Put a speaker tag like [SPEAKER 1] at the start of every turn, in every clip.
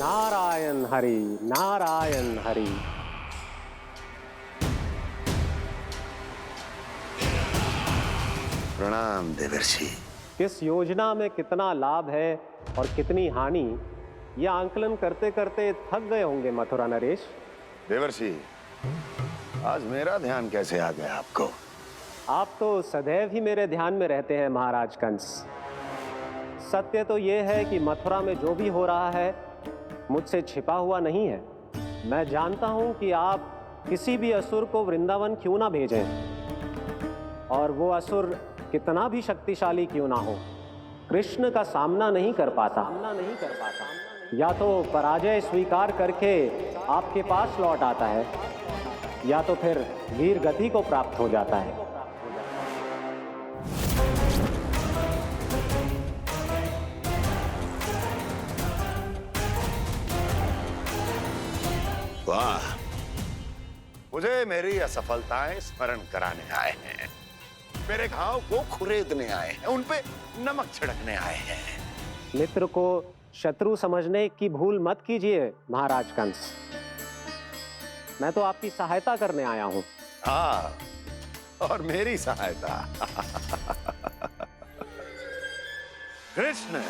[SPEAKER 1] नारायण हरि, नारायण हरि।
[SPEAKER 2] प्रणाम देवर्षि।
[SPEAKER 1] किस योजना में कितना लाभ है और कितनी हानि, यह आंकलन करते करते थक गए होंगे मथुरा नरेश।
[SPEAKER 2] देवर्षि, आज मेरा ध्यान कैसे आ गया आपको?
[SPEAKER 1] आप तो सदैव ही मेरे ध्यान में रहते हैं महाराज कंस। सत्य तो यह है कि मथुरा में जो भी हो रहा है मुझसे छिपा हुआ नहीं है। मैं जानता हूं कि आप किसी भी असुर को वृंदावन क्यों ना भेजें, और वो असुर कितना भी शक्तिशाली क्यों ना हो, कृष्ण का सामना नहीं कर पाता। या तो पराजय स्वीकार करके आपके पास लौट आता है, या तो फिर वीर गति को प्राप्त हो जाता है।
[SPEAKER 2] वाह, मुझे मेरी असफलताएं स्मरण कराने आए हैं, मेरे घाव को खुरेदने आए हैं, उन पे नमक छिड़कने आए हैं।
[SPEAKER 1] मित्र को शत्रु समझने की भूल मत कीजिए महाराज कंस। मैं तो आपकी सहायता करने आया हूं।
[SPEAKER 2] हाँ, और मेरी सहायता। कृष्ण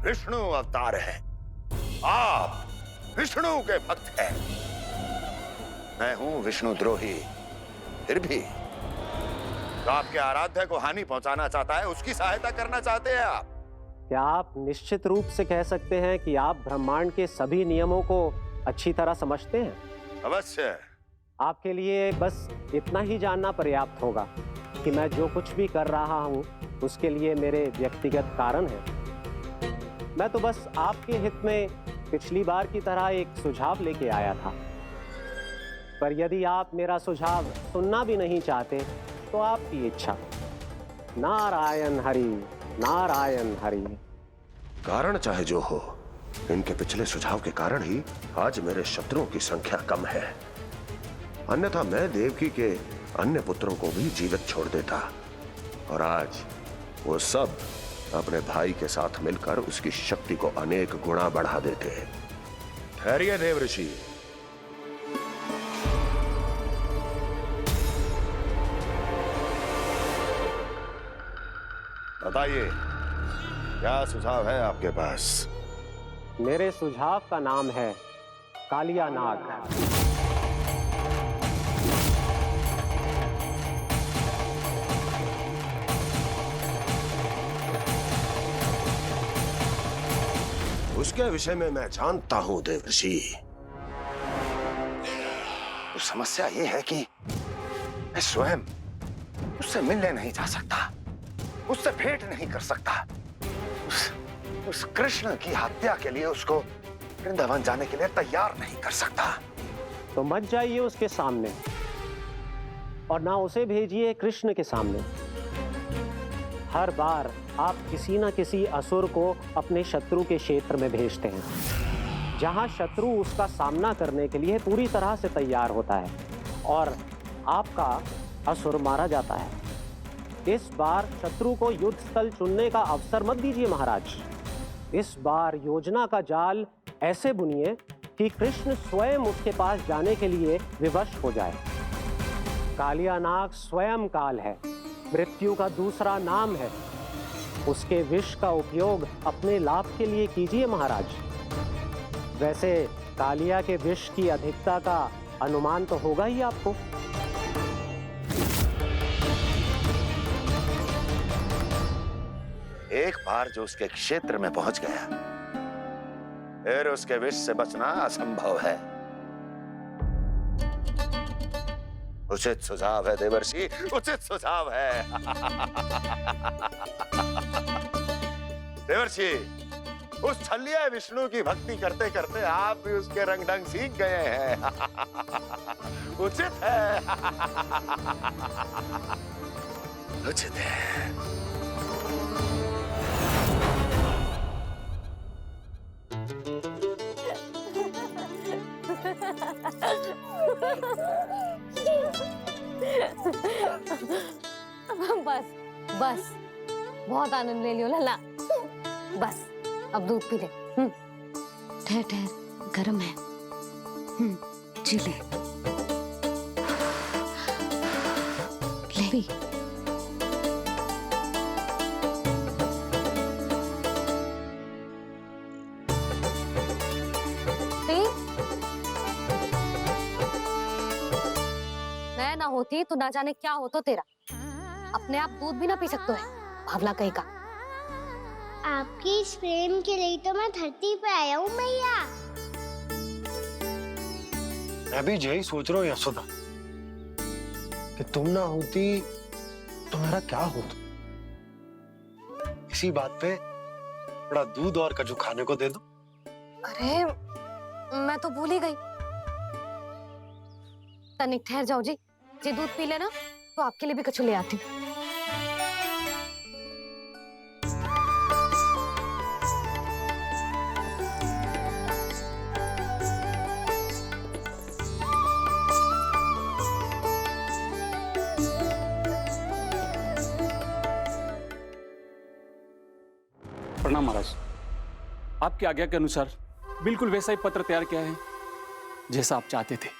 [SPEAKER 2] विष्णु अवतार है, आप विष्णु के भक्त हैं। मैं हूं विष्णु द्रोही, फिर भी तो आपके आराध्य को हानि पहुंचाना चाहता है, उसकी सहायता करना चाहते हैं आप।
[SPEAKER 1] क्या आप निश्चित रूप से कह सकते हैं कि आप ब्रह्मांड के सभी नियमों को अच्छी तरह समझते हैं?
[SPEAKER 2] अवश्य।
[SPEAKER 1] आपके लिए बस इतना ही जानना पर्याप्त होगा कि मैं जो कुछ भी कर रहा हूं उसके लिए मेरे व्यक्तिगत कारण हैं। मैं तो बस आपके हित में पिछली बार की तरह एक सुझाव लेके आया था, पर यदि आप मेरा सुझाव सुनना भी नहीं चाहते तो आपकी इच्छा। नारायण हरि, नारायण हरि।
[SPEAKER 3] कारण चाहे जो हो, इनके पिछले सुझाव के कारण ही आज मेरे शत्रुओं की संख्या कम है। अन्यथा मैं देवकी के अन्य पुत्रों को भी जीवित छोड़ देता, और आज वो सब अपने भाई के साथ मिलकर उसकी शक्ति को अनेक गुणा बढ़ा देते। ठहरिए देवर्षि।
[SPEAKER 2] बताइए, क्या सुझाव है आपके पास?
[SPEAKER 1] मेरे सुझाव का नाम है कालिया नाग।
[SPEAKER 3] उसके विषय में मैं जानता हूं देवर्षि।
[SPEAKER 2] तो समस्या ये है कि मैं स्वयं उससे मिलने नहीं जा सकता, उससे भेंट नहीं कर सकता। उस कृष्ण की हत्या के लिए उसको वृंदावन जाने के लिए तैयार नहीं कर सकता।
[SPEAKER 1] तो मत जाइए उसके सामने, और ना उसे भेजिए कृष्ण के सामने। हर बार आप किसी न किसी असुर को अपने शत्रु के क्षेत्र में भेजते हैं, जहां शत्रु उसका सामना करने के लिए पूरी तरह से तैयार होता है और आपका असुर मारा जाता है। इस बार शत्रु को युद्ध स्थल चुनने का अवसर मत दीजिए महाराज। इस बार योजना का जाल ऐसे बुनिए कि कृष्ण स्वयं उसके पास जाने के लिए विवश हो जाए। कालिया नाग स्वयं काल है, मृत्यु का दूसरा नाम है। उसके विष का उपयोग अपने लाभ के लिए कीजिए महाराज। वैसे कालिया के विष की अधिकता का अनुमान तो होगा ही आपको।
[SPEAKER 2] एक बार जो उसके क्षेत्र में पहुंच गया, फिर उसके विष से बचना असंभव है। उचित सुझाव है देवर्षि, उचित सुझाव है। देवर्षि, उस छलिया विष्णु की भक्ति करते करते आप भी उसके रंग ढंग सीख गए हैं। उचित है। उचित है।
[SPEAKER 4] बस बस, बहुत आनंद ले लियो लल्ला। बस अब दूध पी ले। ठहर ठहर, गरम है। जी ले ले भी। मैं ना होती तो ना जाने क्या हो तो तेरा। अपने आप दूध भी ना पी सकते है, भावला कहीं का।
[SPEAKER 5] आपकी इस प्रेम के लिए तो मैं धरती पे आया हूँ मैया।
[SPEAKER 6] मैं भी यही सोच रहा हूँ यशोदा कि तुम ना होती तो मेरा क्या होता। इसी बात पे थोड़ा दूध और कजू खाने को दे दो।
[SPEAKER 4] अरे मैं तो भूल ही गई। तनिक ठहर जाओ जी, दूध पी लेना तो आपके लिए भी कछु ले आती हूँ।
[SPEAKER 7] प्रणाम महाराज। आपकी आज्ञा के अनुसार बिल्कुल वैसा ही पत्र तैयार किया है जैसा आप चाहते थे।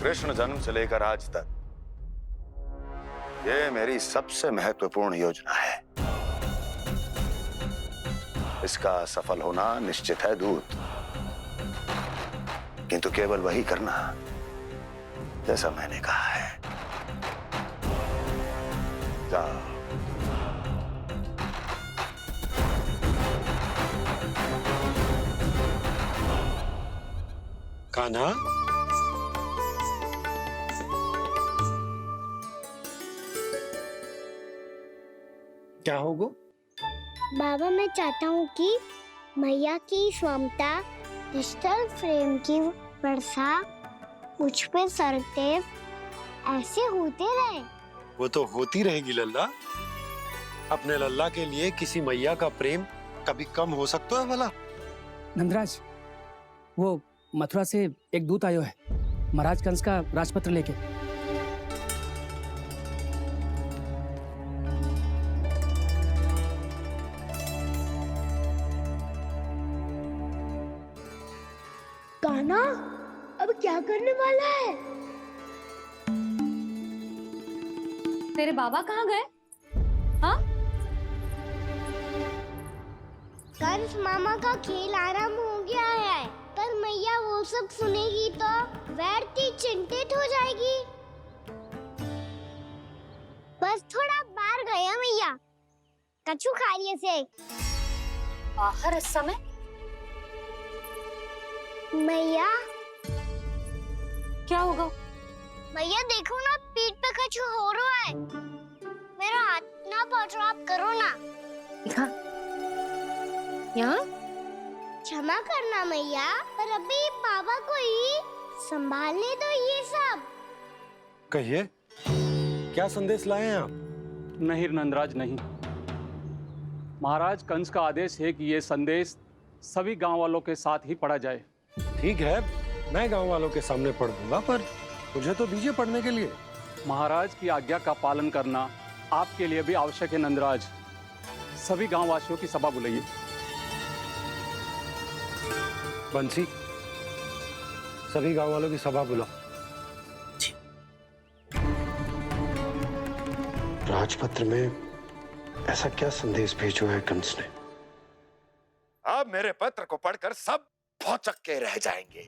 [SPEAKER 2] कृष्ण जन्म से लेकर आज तक ये मेरी सबसे महत्वपूर्ण योजना है। इसका सफल होना निश्चित है दूत, किंतु केवल वही करना जैसा मैंने कहा है। जाओ।
[SPEAKER 6] कान्हा, क्या होगा?
[SPEAKER 5] बाबा मैं चाहता हूँ कि मैया की ममता क्रिस्टल फ्रेम की वर्षा मुझ पे सरते ऐसे होते रहे।
[SPEAKER 6] वो तो होती रहेगी लल्ला। अपने लल्ला के लिए किसी मैया का प्रेम कभी कम हो सकता है भला?
[SPEAKER 8] नंदराज, वो मथुरा से एक दूत आयो है महाराज कंस का राजपत्र लेके।
[SPEAKER 5] कान्हा अब क्या करने वाला है?
[SPEAKER 4] तेरे बाबा कहाँ गए? हाँ?
[SPEAKER 5] कंस मामा का खेल आरंभ हो गया है, पर मैया वो सब सुनेगी तो व्यर्थी चिंतित हो जाएगी। बस थोड़ा बाहर गया मैया, कछु खा रही से।
[SPEAKER 4] बाहर इस समय?
[SPEAKER 5] मैया
[SPEAKER 4] क्या होगा?
[SPEAKER 5] मैया देखो ना, पीठ पे कछु हो रहा है। मेरा हाथ ना पकड़ो, आप करो ना।
[SPEAKER 4] दिखा यहाँ।
[SPEAKER 5] क्षमा करना मैया, पर अभी बाबा को ही संभालने दो ये सब।
[SPEAKER 6] कहिए, क्या संदेश लाए हैं आप?
[SPEAKER 7] नहीं नंदराज नहीं। महाराज कंस का आदेश है कि यह संदेश सभी गांव वालों के साथ ही पढ़ा जाए।
[SPEAKER 6] ठीक है, मैं गांव वालों के सामने पढ़ दूंगा, पर मुझे तो दीजिए पढ़ने के लिए।
[SPEAKER 7] महाराज की आज्ञा का पालन करना आपके लिए भी आवश्यक है नंदराज। सभी गांव वासियों की सभा बुलाइए।
[SPEAKER 6] बंसी, सभी गांव वालों की सभा बुलाओ। राजपत्र में ऐसा क्या संदेश भेजो है कंस ने?
[SPEAKER 2] अब मेरे पत्र को पढ़कर सब भौचक के रह जाएंगे।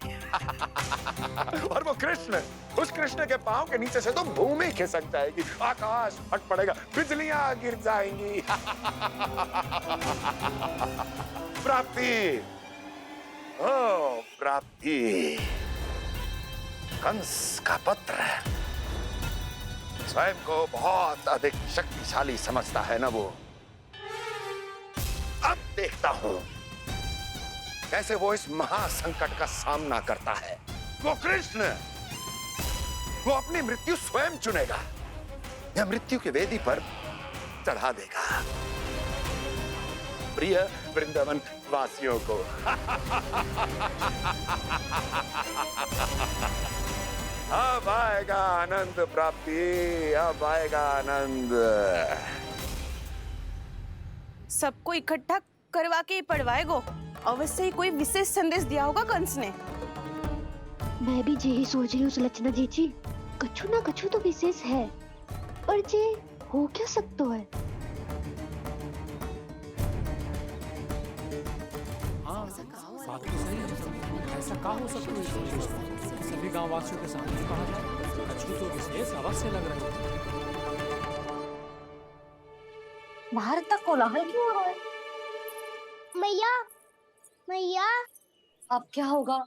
[SPEAKER 2] और वो कृष्ण, उस कृष्ण के पांव के नीचे से तो भूमि खिसक जाएगी, आकाश फट पड़ेगा, बिजलियां गिर जाएंगी। प्राप्ति, ओ प्राप्ति, कंस का पत्र स्वयं को बहुत अधिक शक्तिशाली समझता है ना वो। अब देखता हूं कैसे वो इस महासंकट का सामना करता है। वो कृष्ण, वो अपनी मृत्यु स्वयं चुनेगा या मृत्यु की वेदी पर चढ़ा देगा प्रिय वृंदावन वासियों को। अब आएगा आनंद प्राप्ति, अब आएगा आनंद।
[SPEAKER 9] सबको इकट्ठा करवा के ही पढ़वाएगो। अवश्य ही कोई विशेष संदेश दिया होगा कंस ने।
[SPEAKER 5] मैं भी यही सोच रही हूँ सुलक्षणा जीजी, कछु ना कछु तो विशेष है, पर जे हो क्या सकता है?
[SPEAKER 8] हाँ, बात तो सही है। ऐसा क्या हो सकता है? सभी गांव वासियों के सामने कहा जाए, कछु तो विशेष अवश्य लग रहा है।
[SPEAKER 4] बाहर इतना कोलाहल क्यों हो रहा है?
[SPEAKER 5] मैया, मैया,
[SPEAKER 4] अब क्या होगा?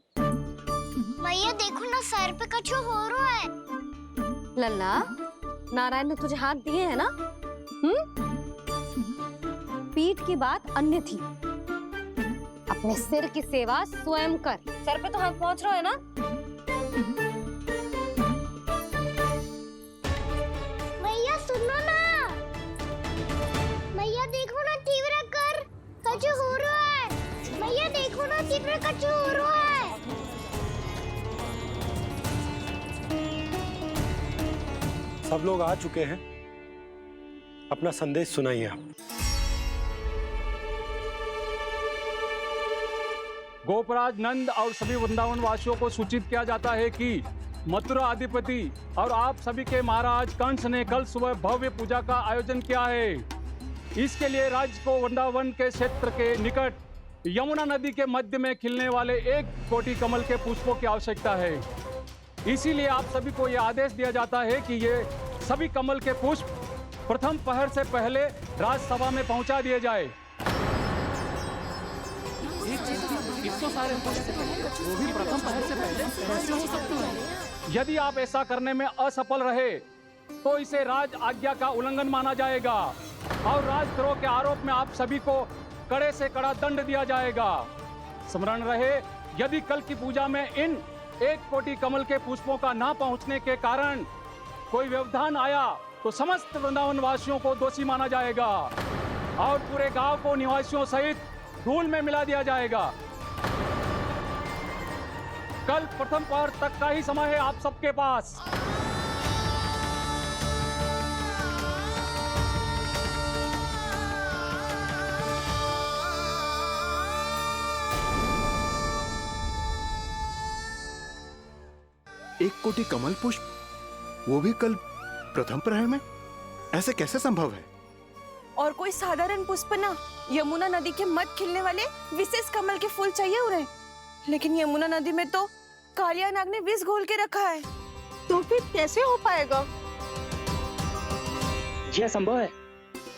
[SPEAKER 5] मैया देखो ना, सर पे कछु हो रहा है।
[SPEAKER 4] लल्ला, नारायण ने तुझे हाथ दिए हैं ना? पीठ की बात अन्य थी। अपने सिर की सेवा स्वयं कर। सर पे तो हाथ पहुंच रहा है ना?
[SPEAKER 5] मैया सुनो ना, मैया देखो ना, तीव्र कर कछु हो रहा है। मैया देखो ना, तीव्र कछु हो रहा है।
[SPEAKER 6] सब लोग आ चुके हैं, अपना संदेश सुनाइए आप।
[SPEAKER 7] गोपराज नंद और सभी वृंदावन वासियों को सूचित किया जाता है कि मथुरा अधिपति और आप सभी के महाराज कंस ने कल सुबह भव्य पूजा का आयोजन किया है। इसके लिए राज्य को वृंदावन के क्षेत्र के निकट यमुना नदी के मध्य में खिलने वाले 1 कोटि कमल के पुष्पों की आवश्यकता है। इसीलिए आप सभी को यह आदेश दिया जाता है कि ये सभी कमल के पुष्प प्रथम पहर से पहले राजसभा में पहुंचा दिए जाए।
[SPEAKER 8] इतने सारे पुष्प, वो भी प्रथम पहर से पहले कैसे हो सकते हैं?
[SPEAKER 7] यदि आप ऐसा करने में असफल रहे तो इसे राज आज्ञा का उल्लंघन माना जाएगा और राजद्रोह के आरोप में आप सभी को कड़े से कड़ा दंड दिया जाएगा। स्मरण रहे, यदि कल की पूजा में इन 1 कोटि कमल के पुष्पों का ना पहुंचने के कारण कोई व्यवधान आया तो समस्त वृंदावन वासियों को दोषी माना जाएगा और पूरे गांव को निवासियों सहित धूल में मिला दिया जाएगा। कल प्रथम पहर तक का ही समय है आप सबके पास।
[SPEAKER 10] एक कोटि कमल पुष्प, वो भी कल प्रथम प्रहर में? ऐसे कैसे संभव है?
[SPEAKER 9] और कोई साधारण पुष्प ना, यमुना नदी के मध्य खिलने वाले विशेष कमल के फूल चाहिए उन्हें। लेकिन यमुना नदी में तो कालिया नाग ने विष घोल के रखा है, तो फिर कैसे हो पाएगा?
[SPEAKER 11] यह संभव है।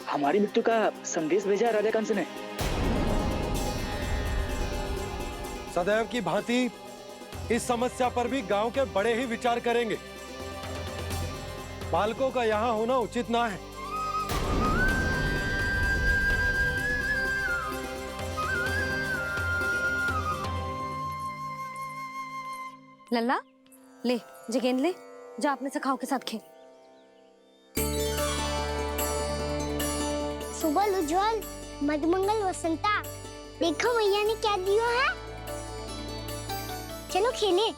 [SPEAKER 11] हमारी मृत्यु का संदेश भेजा राजा कंस ने।
[SPEAKER 6] सदैव की भांति इस समस्या पर भी गांव के बड़े ही विचार करेंगे। बालकों का यहाँ होना उचित ना है।
[SPEAKER 4] लल्ला, ले जगेंद ले, जा अपने सखाओं के साथ खेल।
[SPEAKER 5] सुबह उज्जवल, मधुमंगल वसंता, देखो मैया ने क्या दिया है। चलो खेले,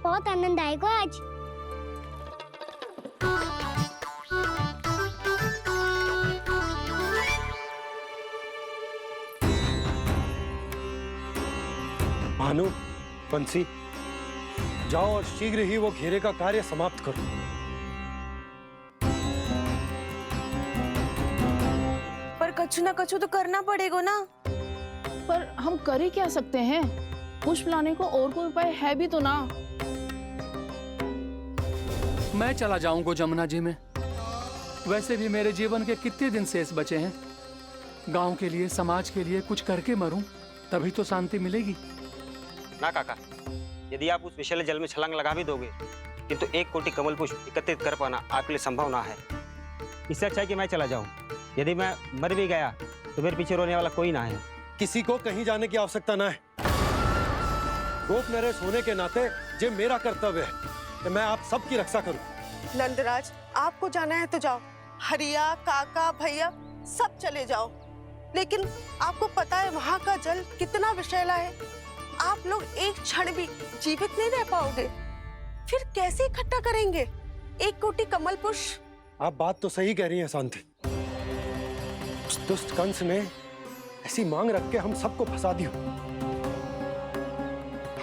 [SPEAKER 5] बहुत आनंद आएगा आज।
[SPEAKER 6] भानु, बंसी, जाओ और शीघ्र ही वो घेरे का कार्य समाप्त करो।
[SPEAKER 9] पर कछु ना कछु तो करना पड़ेगा ना।
[SPEAKER 12] पर हम कर ही क्या सकते हैं? पुष्प लाने को और कोई उपाय है भी तो ना।
[SPEAKER 8] मैं चला जाऊंगा जमुना जी में। वैसे भी मेरे जीवन के कितने दिन शेष बचे हैं। गांव के लिए, समाज के लिए कुछ करके मरूं, तभी तो शांति मिलेगी।
[SPEAKER 13] ना काका, यदि आप उस विषैले जल में छलांग लगा भी दोगे किंतु 1 कोटि कमल पुष्प एकत्रित कर पाना आपके लिए संभव ना है। इससे अच्छा है कि मैं चला जाऊं। यदि मैं मर भी गया तो मेरे पीछे रोने वाला कोई ना है।
[SPEAKER 6] किसी को कहीं जाने की आवश्यकता ना है। गोप नरेश होने के नाते ये मेरा कर्तव्य है कि मैं आप सबकी रक्षा करूं।
[SPEAKER 9] नंदराज, आपको जाना है तो जाओ। हरिया, काका, भैया सब चले जाओ। लेकिन आपको पता है वहाँ का जल कितना विषैला है। आप लोग एक क्षण भी जीवित नहीं रह पाओगे। फिर कैसे इकट्ठा करेंगे 1 कोटि कमल पुष्प?
[SPEAKER 6] आप बात तो सही कह रही हैं शांति। उस दुष्ट कंस ने ऐसी मांग रख के हम सबको फंसा दिया।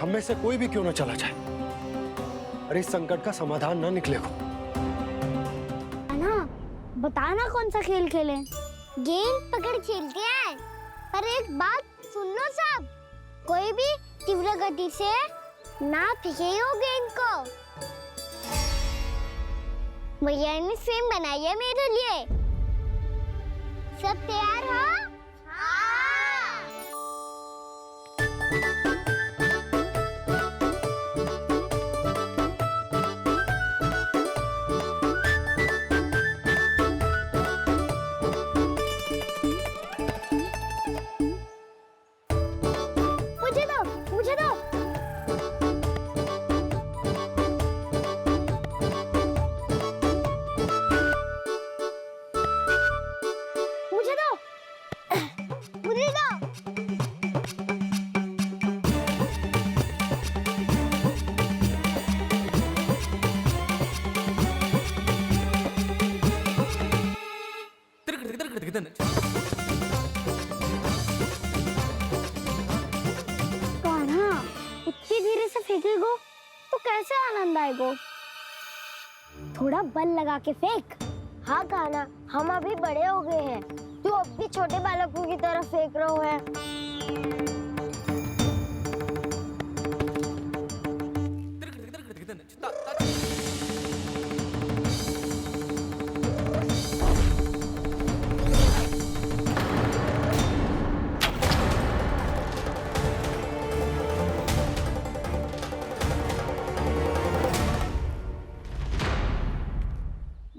[SPEAKER 6] हम में से कोई भी क्यों ना चला जाए और इस संकट का समाधान ना निकले को।
[SPEAKER 5] ना बताना कौन सा खेल खेलें? गेंद पकड़ खेलते हैं। पर एक बात सुन लो सब, कोई भी तीव्र गति से ना फेंकेगा गेंद को। भैया ने फ्रेम बनाई है मेरे लिए। सब तैयार हो? मुझे दो। इतनी धीरे से फेंकेगो तो कैसे आनंद आएगो? थोड़ा बल लगा के फेंक। हाँ कान्हा, हम अभी बड़े हो गए हैं, तू अब भी छोटे बालकों की तरह फेंक रहे है।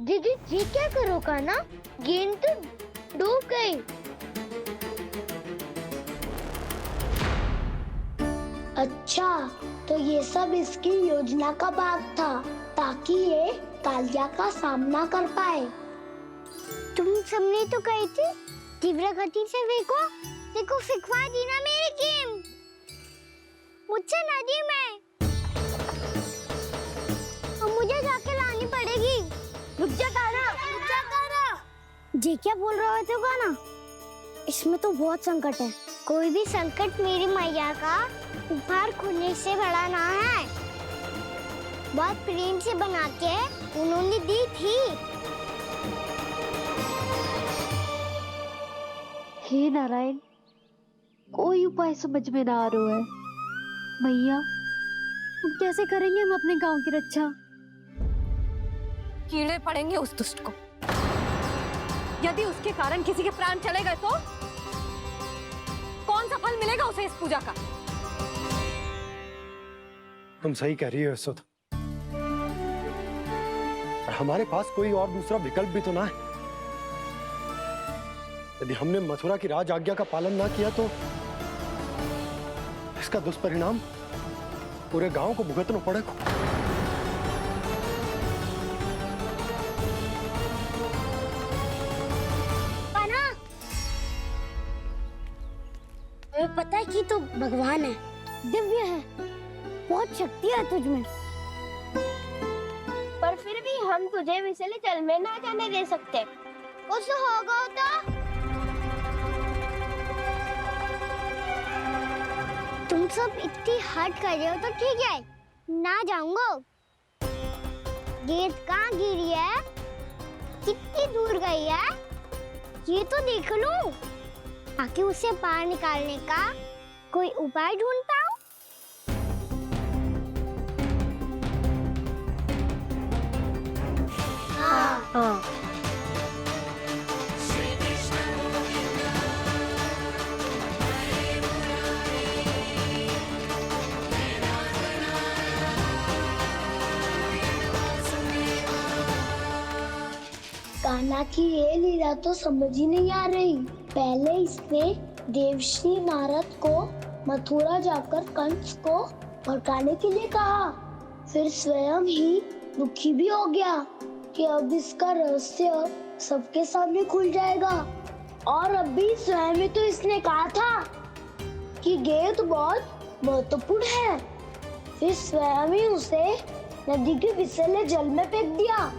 [SPEAKER 5] दीदी जी क्या करो कान्हा? गेंद तो डूब गई। अच्छा, तो ये सब इसकी योजना का भाग था ताकि ये कालिया का सामना कर पाए। तुम सबने तो कही थी तीव्र गति से फेंको। देखो फिकवा दी ना मेरी गेम। मुझसे नदी में। अब मुझे जाके लानी पड़ेगी। रुक जा कान्हा, रुक जा कान्हा। जी क्या बोल रहे थे कान्हा? इसमें तो बहुत संकट है। कोई भी संकट मेरी मैया का उपहार खोने से बड़ा ना है। बहुत प्रेम से बना के उन्होंने दी थी।
[SPEAKER 14] हे नारायण, कोई उपाय समझ में ना आ रहा है। मैया, हम कैसे करेंगे हम अपने गांव की रक्षा?
[SPEAKER 4] कीड़े पड़ेंगे उस दुष्ट को। यदि उसके कारण किसी के प्राण चले गए तो कौन सा फल मिलेगा उसे इस पूजा का?
[SPEAKER 6] तुम सही कह रही हो यशोदा। हमारे पास कोई और दूसरा विकल्प भी तो ना है। यदि हमने मथुरा की राज आज्ञा का पालन ना किया तो इसका दुष्परिणाम पूरे गांव को भुगतना पड़ेगा।
[SPEAKER 5] तुम्हें पता है कि तू भगवान है, दिव्य है, बहुत शक्ति है तुझमें। पर फिर भी हम तुझे विषैले जल में ना जाने दे सकते। कुछ होगा तो तुम सब इतनी हट कर रहे हो तो ठीक है, ना जाऊंगा। गेंद कहाँ गिरी है, कितनी दूर गई है, ये तो देख लूं, ताकि उसे बाहर निकालने का कोई उपाय ढूंढ पाऊं। हाँ। कान्हा की ये लीला तो समझ ही नहीं आ रही। पहले इसने देवश्री नारद को मथुरा जाकर कंस को भड़काने के लिए कहा, फिर स्वयं ही दुखी भी हो गया कि अब इसका रहस्य सबके सामने खुल जाएगा। और अभी स्वयं ही तो इसने कहा था कि गेट बहुत महत्वपूर्ण है, फिर स्वयं ही उसे नदी के विसले जल में फेंक दिया।